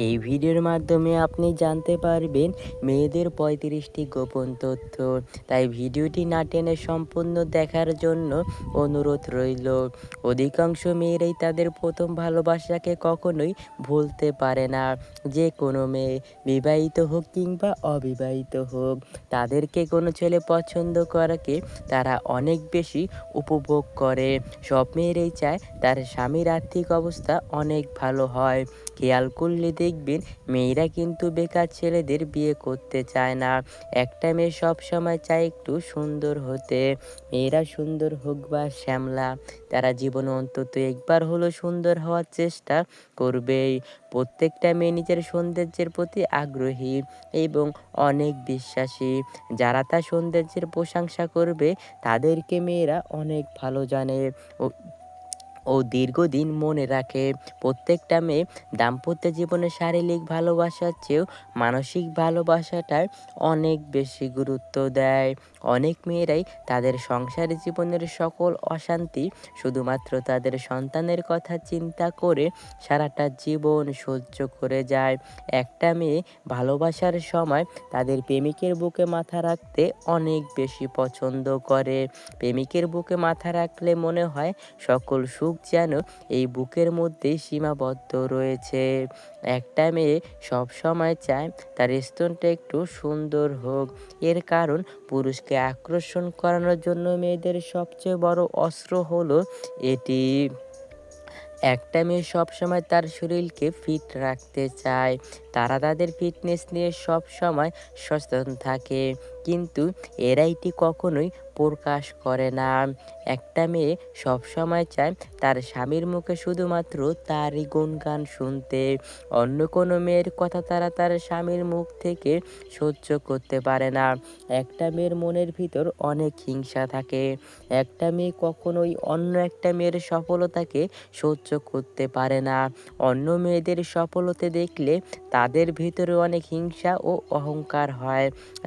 এই ভিডিওর মাধ্যমে আপনি জানতে পারবেন মেয়েদের ৩৫টি গোপন তথ্য। তাই ভিডিওটি না টেনে সম্পূর্ণ দেখার জন্য অনুরোধ রইল। অধিকাংশ মেয়েরাই তাদের প্রথম ভালোবাসাকে কখনোই ভুলতে পারে না। যে কোনো মেয়ে, বিবাহিত হোক কিংবা অবিবাহিত হোক, তাদেরকে কোনো ছেলে পছন্দ করাকে তারা অনেক বেশি উপভোগ করে। সব মেয়েরাই চায় তার স্বামীর আর্থিক অবস্থা অনেক ভালো হয়। খেয়াল করলে দেখবেন মেয়েরা কিন্তু বেকার ছেলেদের বিয়ে করতে চায় না। একটা মেয়ে সবসময় চায় একটু সুন্দর হতে। মেয়েরা সুন্দর হোক বা শ্যামলা, তারা জীবনে অন্তত একবার হলো সুন্দর হওয়ার চেষ্টা করবেই। প্রত্যেকটা মেয়ে নিজের সৌন্দর্যের প্রতি আগ্রহী এবং অনেক বিশ্বাসী। যারা তার সৌন্দর্যের প্রশংসা করবে তাদেরকে মেয়েরা অনেক ভালো জানে ও ও দীর্ঘদিন মনে রাখে। প্রত্যেকটা মেয়ে দাম্পত্য জীবনে শারীরিক ভালোবাসার চেয়েও মানসিক ভালোবাসাটায় অনেক বেশি গুরুত্ব দেয়। অনেক মেয়েরাই তাদের সংসারী জীবনের সকল অশান্তি শুধুমাত্র তাদের সন্তানের কথা চিন্তা করে সারাটা জীবন সহ্য করে যায়। একটা মেয়ে ভালোবাসার সময় তাদের প্রেমিকের বুকে মাথা রাখতে অনেক বেশি পছন্দ করে। প্রেমিকের বুকে মাথা রাখলে মনে হয় সকল সুখ যেন এই বুকের মধ্যেই সীমাবদ্ধ রয়েছে। একটা মেয়ে সবসময় চায় তার স্তনটা একটু সুন্দর হোক। এর কারণ পুরুষকে আকর্ষণ করানোর জন্য মেয়েদের সবচেয়ে বড় অস্ত্র হলো এটি। একটা মেয়ে সবসময় তার শরীরকে ফিট রাখতে চায়। তারা তাদের ফিটনেস নিয়ে সবসময় সচেতন থাকে, কিন্তু এরা এটি কখনোই প্রকাশ করে না। একটা মেয়ে সবসময় চায় তার স্বামীর মুখে শুধুমাত্র তারই গুণগান শুনতে। অন্য কোনো মেয়ের কথা তারা তার স্বামীর মুখ থেকে সহ্য করতে পারে না। একটা মেয়ের মনের ভিতর অনেক হিংসা থাকে। একটা মেয়ে কখনোই অন্য একটা মেয়ের সফলতাকে সহ্য করতে পারে না। অন্য মেয়েদের সফলতা দেখলে তাদের ভিতরে অনেক হিংসা ও অহংকার হয়।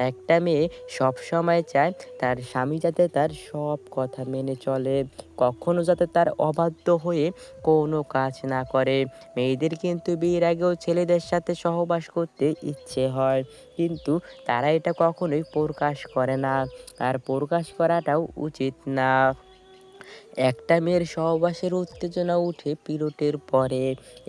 একটা মেয়ে সবসময় চায় তার স্বামী যাতে তার সব কথা মেনে চলে, কখনো যাতে তার অবাধ্য হয়ে কোনো কাজ না করে। মেয়েদের কিন্তু বিয়ের আগেও ছেলেদের সাথে সহবাস করতে ইচ্ছে হয়, কিন্তু তারা এটা কখনোই প্রকাশ করে না, আর প্রকাশ করাটাও উচিত না। একটা মেয়ের সহবাসের উত্তেজনা উঠে পিরিয়ডের পরে।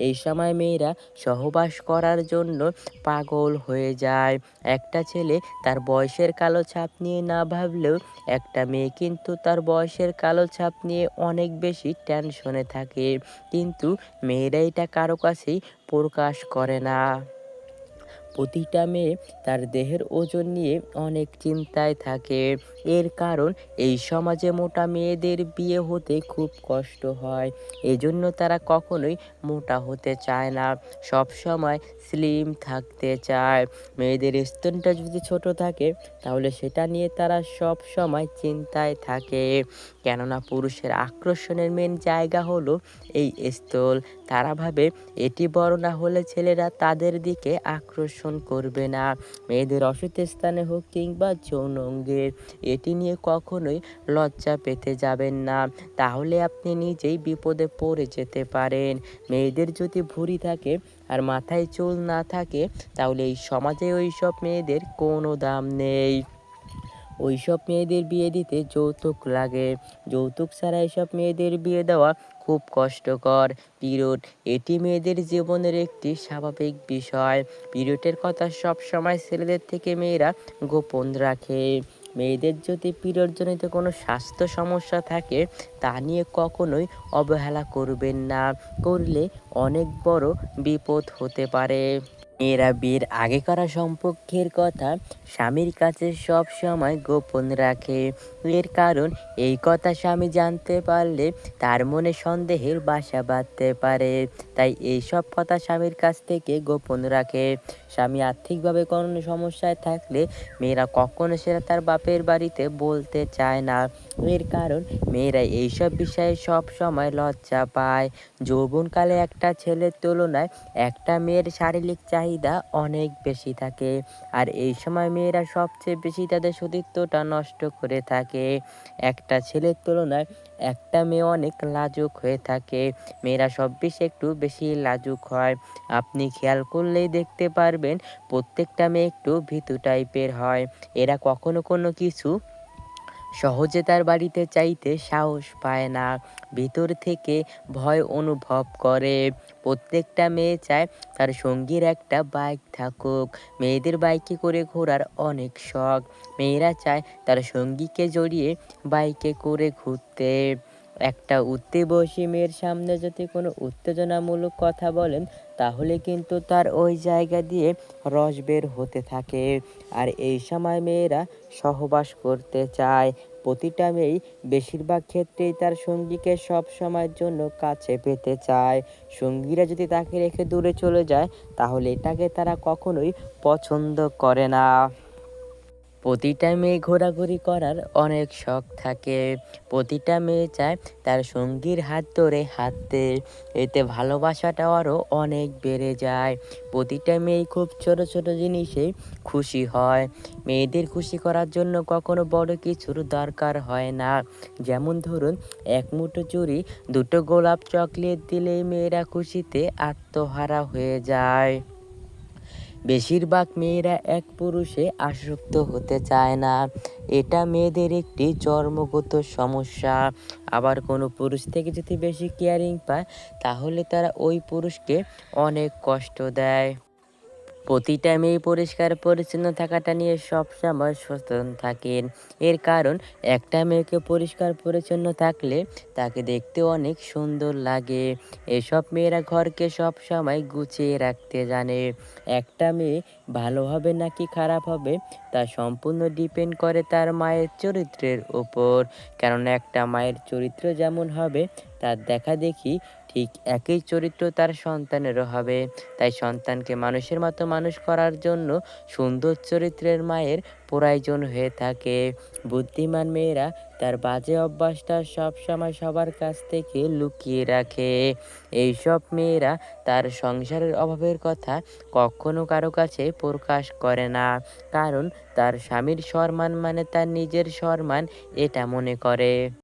এই সময় মেয়েরা সহবাস করার জন্য পাগল হয়ে যায়। একটা ছেলে তার বয়সের কালো ছাপ নিয়ে না ভাবলেও একটা মেয়ে কিন্তু তার বয়সের কালো ছাপ নিয়ে অনেক বেশি টেনশনে থাকে, কিন্তু মেয়েরা এটা কারো কাছেই প্রকাশ করে না। প্রতিটা মেয়ে তার দেহের ওজন নিয়ে অনেক চিন্তায় থাকে। এর কারণ এই সমাজে মোটা মেয়েদের বিয়ে হতে খুব কষ্ট হয়। এজন্য তারা কখনোই মোটা হতে চায় না, সব সময় স্লিম থাকতে চায়। মেয়েদের স্তনটা যদি ছোট থাকে তাহলে সেটা নিয়ে তারা সব সময় চিন্তায় থাকে, কেননা পুরুষের আকর্ষণের মেন জায়গা হলো এই স্থল। তারা ভাবে এটি বড় না হলে ছেলেরা তাদের দিকে আকর্ষণ করবে না। মেয়েদের অসুস্থ স্থানে হোক কিংবা যৌন অঙ্গে, এটি নিয়ে কখনোই লজ্জা পেতে যাবেন না, তাহলে আপনি নিজেই বিপদে পড়ে যেতে পারেন। মেয়েদের যদি ভুঁড়ি থাকে আর মাথায় চুল না থাকে তাহলে এই সমাজে ওই সব মেয়েদের কোনো দাম নেই। ওইসব মেয়েদের বিয়ে দিতে যৌতুক লাগে। যৌতুক ছাড়া এসব মেয়েদের বিয়ে দেওয়া খুব কষ্টকর। পিরিয়ড, এটি মেয়েদের জীবনের একটি স্বাভাবিক বিষয়। পিরিয়ডের কথা সব সময় ছেলেদের থেকে মেয়েরা গোপন রাখে। মেয়েদের যদি পিরিয়ডজনিত কোনো স্বাস্থ্য সমস্যা থাকে তা নিয়ে কখনোই অবহেলা করবেন না, করলে অনেক বড় বিপদ হতে পারে। মেয়েরা বিয়ের আগে করা সম্পর্কের কথা স্বামীর কাছে সব সময় গোপন রাখে। এর কারণ এই কথা স্বামী জানতে পারলে তার মনে সন্দেহের বাসা বাঁধতে পারে। তাই এইসব কথা স্বামীর কাছ থেকে গোপন রাখে। স্বামী আর্থিকভাবে কোনো সমস্যায় থাকলে মেয়েরা কখনো সেটা তার বাপের বাড়িতে বলতে চায় না। এর কারণ মেয়েরা এইসব বিষয়ে সব সময় লজ্জা পায়। যৌবনকালে একটা ছেলের তুলনায় একটা মেয়ের শারীরিক চাহিদা চাহিদা অনেক বেশি থাকে। আর এই সময় মেয়েরা সবচেয়ে বেশি তাদের সতীত্বটা নষ্ট করে থাকে। একটা ছেলের তুলনায় একটা মেয়ে অনেক লাজুক হয়ে থাকে। মেয়েরা সব বিষয়ে একটু বেশি লাজুক হয়। আপনি খেয়াল করলেই দেখতে পারবেন প্রত্যেকটা মেয়ে একটু ভীতু টাইপের হয়। এরা কখনো কোনো কিছু সহজে তার বাড়িতে চাইতে সাহস পায় না, ভিতর থেকে ভয় অনুভব করে। প্রত্যেকটা মেয়ে চায় তার সঙ্গীর একটা বাইক থাকুক। মেয়েদের বাইকে করে ঘোরার অনেক শখ। মেয়েরা চায় তার সঙ্গীকে জড়িয়ে বাইকে করে ঘুরতে। একটা উঠতে বসে মেয়ের সামনে যদি কোনো উত্তেজনামূলক কথা বলেন, তাহলে কিন্তু তার ওই জায়গা দিয়ে রস বের হতে থাকে। আর এই সময় মেয়েরা সহবাস করতে চায়। প্রতিটা মেয়েই বেশিরভাগ ক্ষেত্রেই তার সঙ্গীকে সব সময়ের জন্য কাছে পেতে চায়। সঙ্গীরা যদি তাকে রেখে দূরে চলে যায়, তাহলে এটাকে তারা কখনোই পছন্দ করে না। প্রতিটা মেয়ে ঘোরাঘুরি করার অনেক শখ থাকে। প্রতিটা মেয়ে চায় তার সঙ্গীর হাত ধরে হাঁটতে। এতে ভালোবাসাটাও আরও অনেক বেড়ে যায়। প্রতিটা মেয়েই খুব ছোট ছোট জিনিসে খুশি হয়। মেয়েদের খুশি করার জন্য কখনো বড় কিছুর দরকার হয় না। যেমন ধরুন, এক মুঠো চুড়ি, দুটো গোলাপ, চকলেট দিলেই মেয়েরা খুশিতে আত্মহারা হয়ে যায়। বেশিরভাগ মেয়েরা এক পুরুষে আসক্ত হতে চায় না। এটা মেয়েদের একটি জন্মগত সমস্যা। আবার কোনো পুরুষ থেকে যদি বেশি কেয়ারিং পায়, তাহলে তারা ওই পুরুষকে অনেক কষ্ট দেয়। প্রতিটা মেয়ে পরিষ্কার পরিচ্ছন্ন থাকাটা নিয়ে সবসময় সচেতন থাকেন। এর কারণ, একটা মেয়েকে পরিষ্কার পরিচ্ছন্ন থাকলে তাকে দেখতে অনেক সুন্দর লাগে। এসব মেয়েরা ঘরকে সবসময় গুছিয়ে রাখতে জানে। একটা মেয়ে ভালো হবে নাকি খারাপ হবে, তা সম্পূর্ণ ডিপেন্ড করে তার মায়ের চরিত্রের উপর। কারণ একটা মায়ের চরিত্র যেমন হবে, তার দেখাদেখি ঠিক একই চরিত্র তার সন্তানেরও হবে। তাই সন্তানকে মানুষের মতো মানুষ করার জন্য সুন্দর চরিত্রের মায়ের প্রয়োজন হয়ে থাকে। বুদ্ধিমান মেয়েরা তার বাজে অভ্যাসটা সবসময় সবার কাছ থেকে লুকিয়ে রাখে। এইসব মেয়েরা তার সংসারের অভাবের কথা কখনো কারো কাছে প্রকাশ করে না। কারণ তার স্বামীর সম্মান মানে তার নিজের সম্মান, এটা মনে করে।